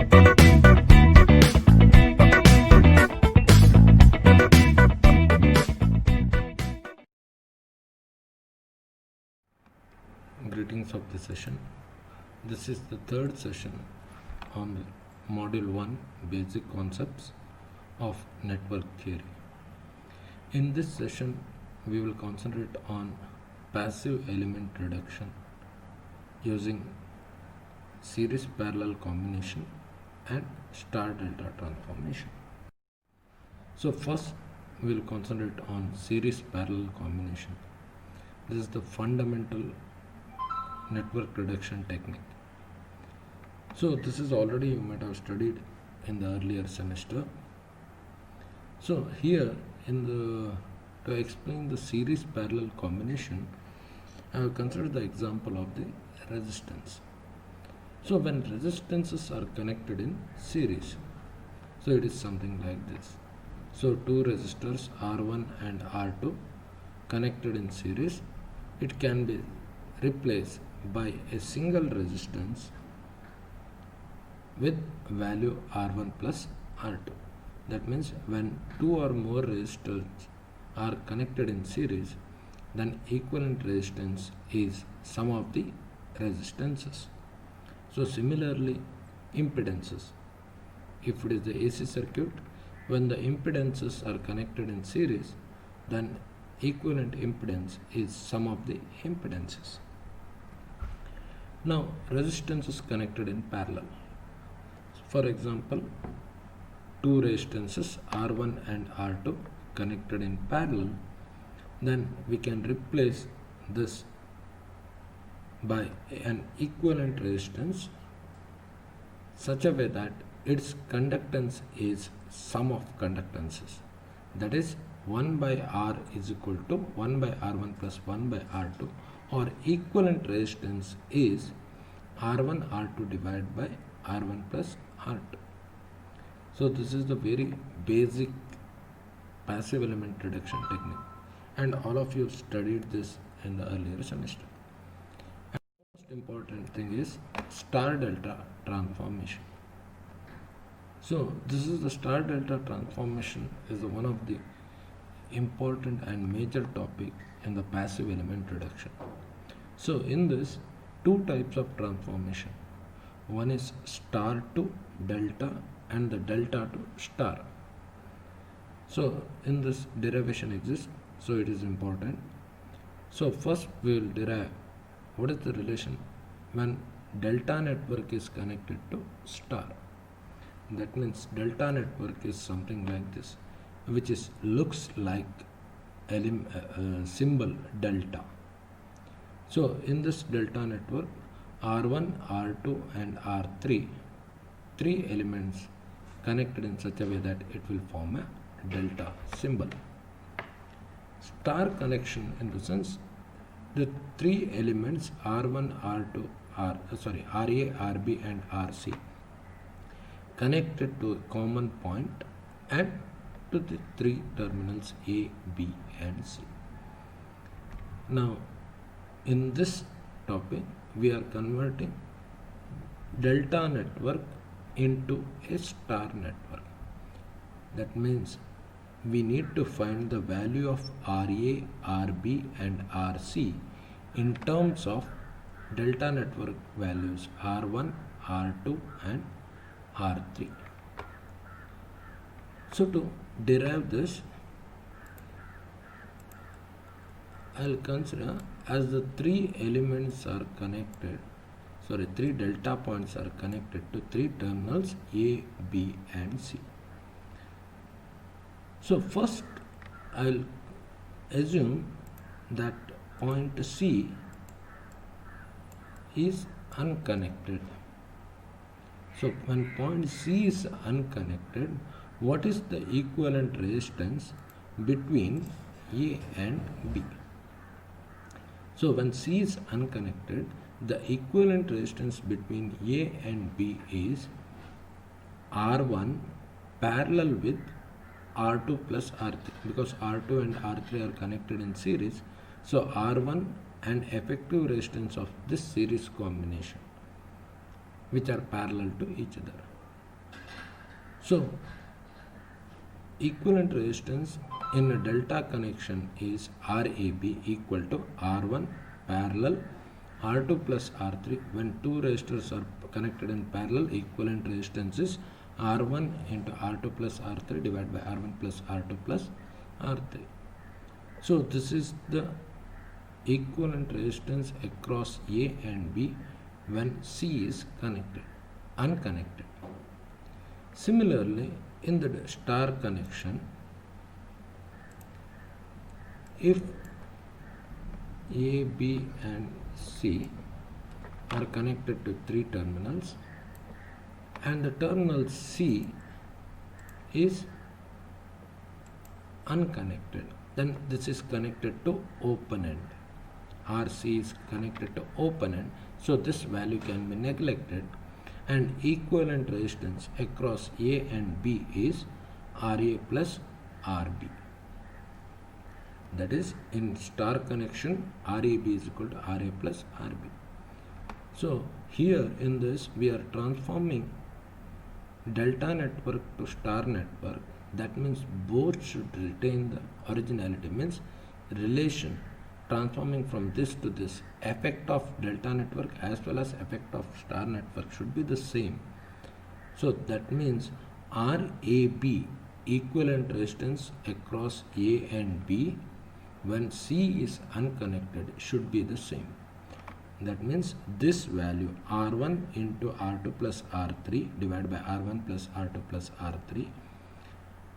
Greetings of the session. This is the third session on the Module 1 Basic Concepts of Network Theory. In this session, we will concentrate on passive element reduction using series parallel combination and star delta transformation. So first, we will concentrate on series parallel combination. This is the fundamental network reduction technique. So this is already you might have studied in the earlier semester. So here to explain the series parallel combination, I have considered the example of the resistance. So when resistances are connected in series, so it is something like this. So two resistors R1 and R2 connected in series, it can be replaced by a single resistance with value R1 plus R2. That means when two or more resistors are connected in series, then equivalent resistance is sum of the resistances. So similarly, impedances. If it is the AC circuit, when the impedances are connected in series, then equivalent impedance is sum of the impedances. Now, resistance is connected in parallel. For example, two resistances R1 and R2 connected in parallel, then we can replace this by an equivalent resistance such a way that its conductance is sum of conductances. That is 1 by R is equal to 1 by R1 plus 1 by R2, or equivalent resistance is R1 R2 divided by R1 plus R2. So this is the very basic passive element reduction technique, and all of you studied this in the earlier semester. And the most important thing is star delta transformation. So this is the star delta transformation is one of the important and major topic in the passive element reduction. So in this, two types of transformation. One is star to delta and the delta to star. So in this derivation exists, so it is important. So first we will derive what is the relation when delta network is connected to star. That means delta network is something like this, which is looks like symbol delta. So in this delta network, R1, R2 and R3, three elements connected in such a way that it will form a delta symbol. Star connection in the sense the three elements R1, R2, RA, RB and RC connected to a common point and to the three terminals A, B and C. Now in this topic we are converting delta network into a star network. That means we need to find the value of RA, RB and RC in terms of delta network values R1, R2 and R3. So to derive this, I will consider as the three elements are connected, three delta points are connected to three terminals A, B and C. So first I will assume that point C is unconnected. So when point C is unconnected, what is the equivalent resistance between A and B? So when C is unconnected, the equivalent resistance between A and B is R1 parallel with R2 plus R3, because R2 and R3 are connected in series. So R1 and effective resistance of this series combination, which are parallel to each other. So equivalent resistance in a delta connection is RAB equal to R1 parallel R2 plus R3. When two resistors are connected in parallel, equivalent resistance is R1 into R2 plus R3 divided by R1 plus R2 plus R3. So this is the equivalent resistance across A and B when C is unconnected. Similarly, in the star connection, if A, B and C are connected to three terminals and the terminal C is unconnected, then this is connected to open end. RC is connected to open end, so this value can be neglected, and equivalent resistance across A and B is RA plus RB. That is, in star connection, RAB is equal to RA plus RB. So here in this we are transforming delta network to star network. That means both should retain the originality, means relation transforming from this to this, effect of delta network as well as effect of star network should be the same. So that means RAB equivalent resistance across A and B when C is unconnected should be the same. That means this value R1 into R2 plus R3 divided by R1 plus R2 plus R3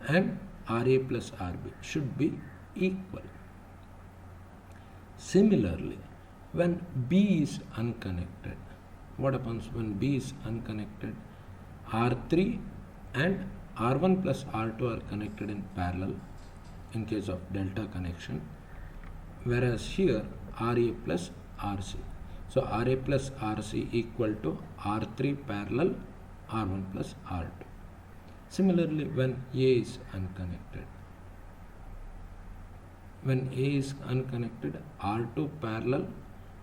and RA plus RB should be equal. Similarly, when B is unconnected, what happens when B is unconnected? R3 and R1 plus R2 are connected in parallel in case of delta connection, whereas here RA plus RC. So RA plus RC equal to R3 parallel R1 plus R2. Similarly, when A is unconnected, R2 parallel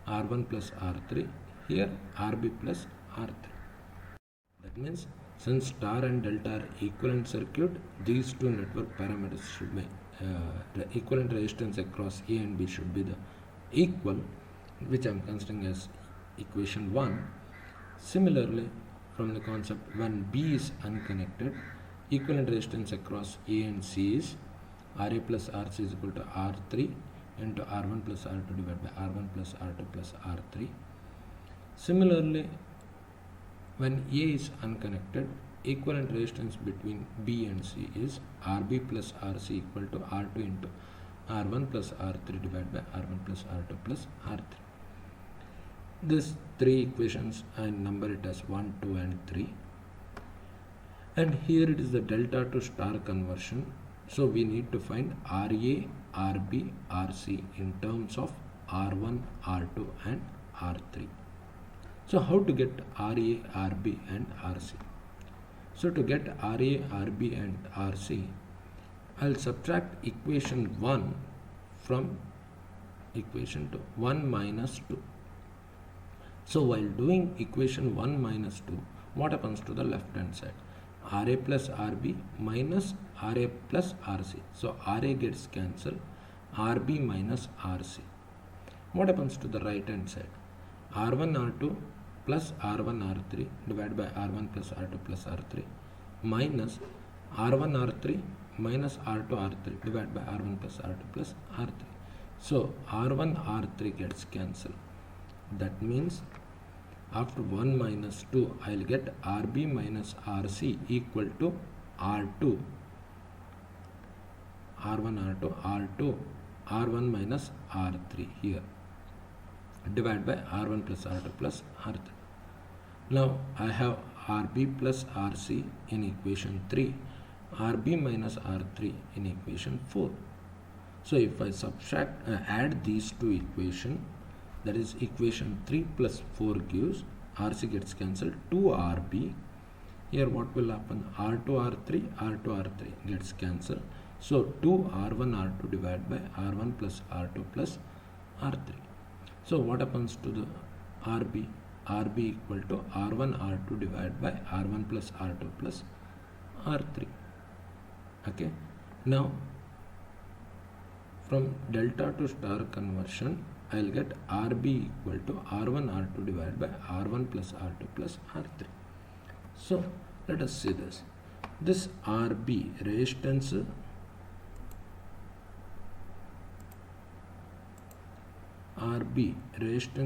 R1 plus R3, here RB plus R3. That means since star and delta are equivalent circuit, these two network parameters should be the equivalent resistance across A and B should be the equal, which I am considering as equation 1. Similarly, from the concept, when B is unconnected, equivalent resistance across A and C is RA plus RC is equal to R3 into R1 plus R2 divided by R1 plus R2 plus R3. Similarly, when A is unconnected, equivalent resistance between B and C is RB plus RC equal to R2 into R1 plus R3 divided by R1 plus R2 plus R3. These three equations I number it as 1, 2 and 3. And here it is the delta to star conversion. So we need to find RA, RB, RC in terms of R1, R2 and R3. So how to get RA, RB and RC? So to get RA, RB and RC, I'll subtract equation 1 from equation 2, 1 minus 2. So while doing equation 1 minus 2, what happens to the left hand side? RA plus RB minus RA plus RC. So RA gets cancelled, RB minus RC. What happens to the right hand side? R1 R2 plus R1 R3 divided by R1 plus R2 plus R3 minus R1 R3 minus R2 R3 divided by R1 plus R2 plus R3. So R1 R3 gets cancelled. That means after 1 minus 2, I will get RB minus RC equal to R2, R1 R2, R2, R1 minus R3 here, divided by R1 plus R2 plus R3. Now I have RB plus RC in equation 3, RB minus R3 in equation 4. So if I add these two equations, that is equation 3 plus 4 gives RC gets cancelled 2RB. Here what will happen? R2 R3, R2 R3 gets cancelled. So 2R1 R2 divided by R1 plus R2 plus R3. So what happens to the RB? RB equal to R1 R2 divided by R1 plus R2 plus R3. Okay, now from delta to star conversion, I'll get RB equal to R1 R2 divided by R1 plus R2 plus R3. So let us see this. This RB resistance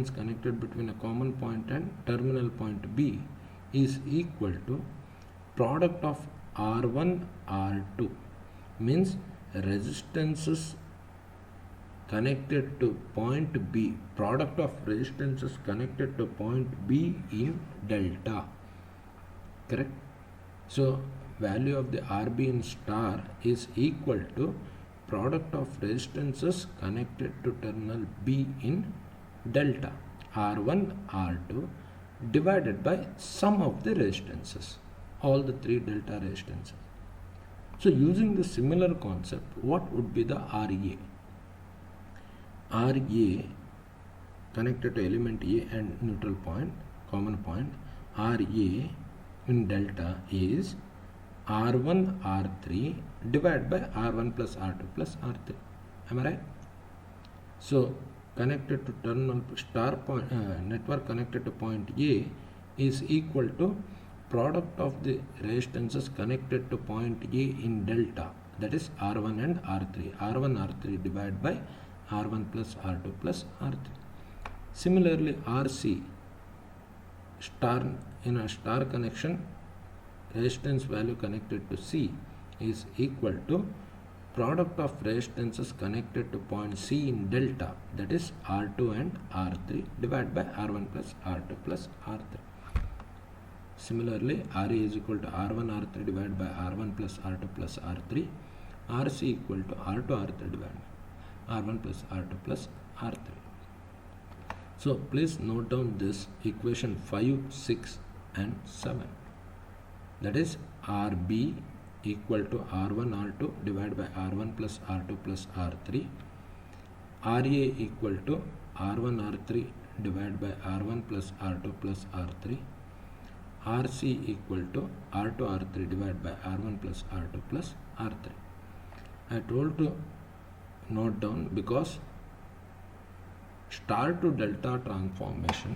connected between a common point and terminal point B is equal to product of R1 R2, means resistances connected to point B, product of resistances connected to point B in delta, correct? So value of the RB in star is equal to product of resistances connected to terminal B in delta, R1 R2 divided by sum of the resistances, all the three delta resistances. So using the similar concept, what would be the RA? RA connected to element A and neutral point, common point, RA in delta is R1 R3 divided by R1 plus R2 plus R3. Am I right? So connected to terminal star point, network connected to point A is equal to product of the resistances connected to point A in delta, that is R1 and R3. R1 R3 divided by R1 plus R2 plus R3. Similarly, RC star, in a star connection, resistance value connected to C is equal to product of resistances connected to point C in delta, that is R2 and R3 divided by R1 plus R2 plus R3. Similarly, RA is equal to R1 R3 divided by R1 plus R2 plus R3. RC equal to R2 R3 divided by R1 plus R2 plus R3. So please note down this equation 5, 6 and 7. That is RB equal to R1 R2 divided by R1 plus R2 plus R3. RA equal to R1 R3 divided by R1 plus R2 plus R3. RC equal to R2 R3 divided by R1 plus R2 plus R3. I told to note down because star to delta transformation,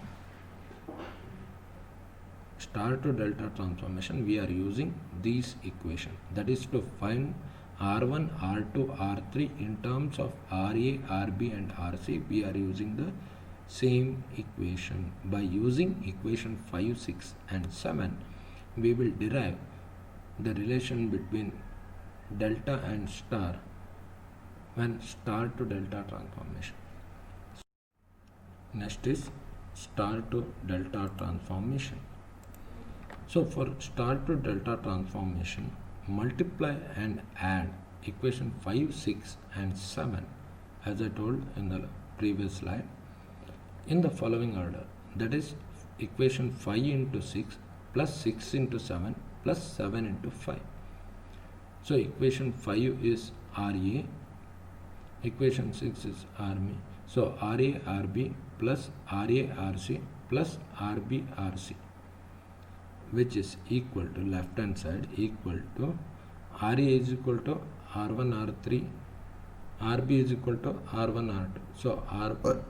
we are using these equations, that is to find R1, R2, R3 in terms of RA, RB and RC. We are using the same equation. By using equation 5, 6 and 7, we will derive the relation between delta and star when star to delta transformation. Next is star to delta transformation. So for star to delta transformation, multiply and add equation 5, 6 and 7 as I told in the previous slide in the following order, that is equation 5 into 6 plus 6 into 7 plus 7 into 5. So equation 5 is RA, equation 6 is RB. So RA RB plus RA RC plus RB RC, which is equal to left hand side equal to RA is equal to R1 R3, RB is equal to R1 R2. So R1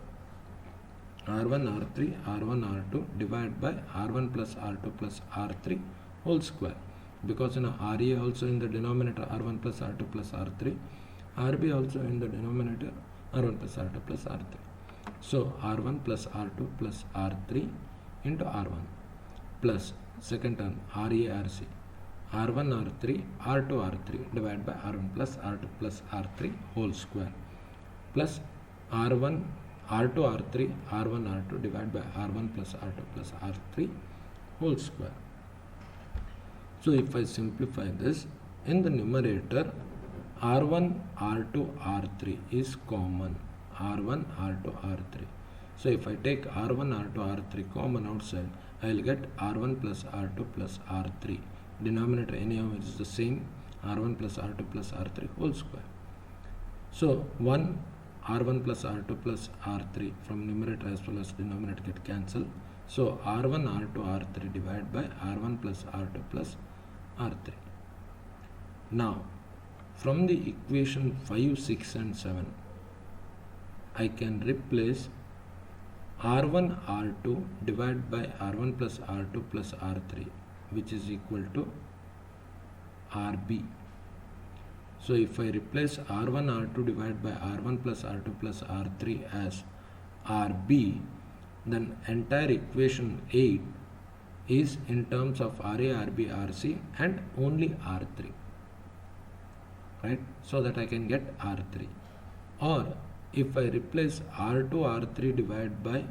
R3 R1 R2 divided by R1 plus R2 plus R3 whole square, because RA also in the denominator R1 plus R2 plus R3, RB also in the denominator R1 plus R2 plus R3. So R1 plus R2 plus R3 into R1 plus second term RA RC, R1 R3 R2 R3 divided by R1 plus R2 plus R3 whole square plus R1 R2 R3 R1 R2 divided by R1 plus R2 plus R3 whole square. So if I simplify this, in the numerator R1 R2 R3 is common, R1 R2 R3. So if I take R1 R2 R3 common outside, I will get R1 plus R2 plus R3. Denominator anyhow is the same, R1 plus R2 plus R3 whole square. So 1 R1 plus R2 plus R3 from numerator as well as denominator get cancelled. So R1 R2 R3 divided by R1 plus R2 plus R3. Now, from the equation 5, 6 and 7, I can replace R1 R2 divided by R1 plus R2 plus R3, which is equal to RB. So if I replace R1 R2 divided by R1 plus R2 plus R3 as RB, then entire equation 8 is in terms of RA, RB, RC and only R3, right? So that I can get R3. Or if I replace R2 R3 divided by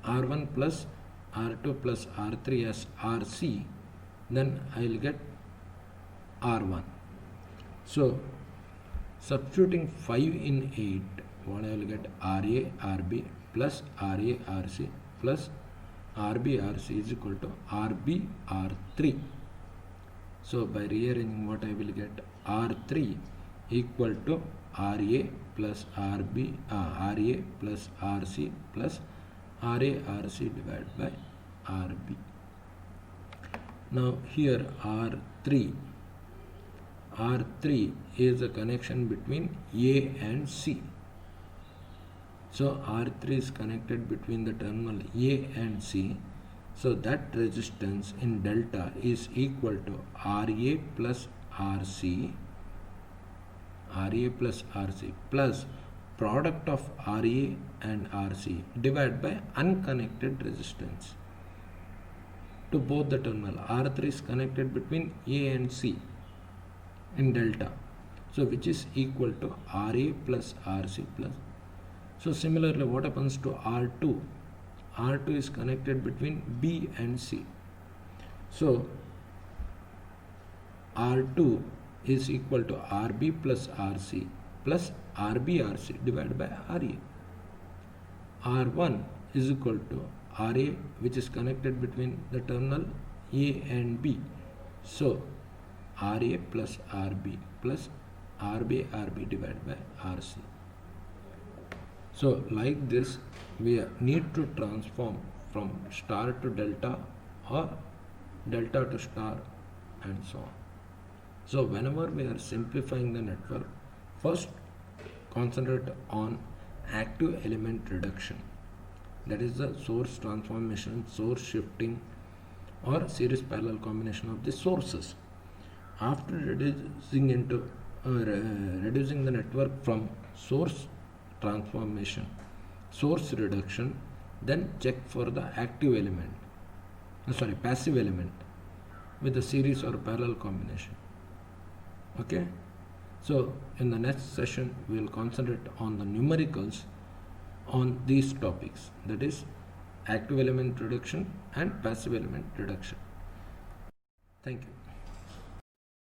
R1 plus R2 plus R3 as RC, then I will get R1. So substituting 5 in 8, what I will get? RA RB plus RA RC plus RB RC is equal to RB R3. So by rearranging, what I will get? R3 equal to RA plus RB, RA plus RC plus RA RC divided by RB. Now here R3 is a connection between A and C. So R3 is connected between the terminal A and C. So that resistance in delta is equal to RA plus RC plus product of RA and RC divided by unconnected resistance to both the terminal. R3 is connected between A and C in delta, so which is equal to RA plus RC plus. So similarly, what happens to R2? R2 is connected between B and C. So R2 is equal to RB plus RC plus RB RC divided by RA. R1 is equal to RA, which is connected between the terminal A and B. So RA plus RB plus RB divided by RC. So like this, we need to transform from star to delta or delta to star and so on. So whenever we are simplifying the network, first concentrate on active element reduction. That is the source transformation, source shifting or series parallel combination of the sources. After reducing the network from source transformation, source reduction, then check for the active element, passive element with a series or parallel combination. Okay, so in the next session we will concentrate on the numericals on these topics, that is active element reduction and passive element reduction. Thank you.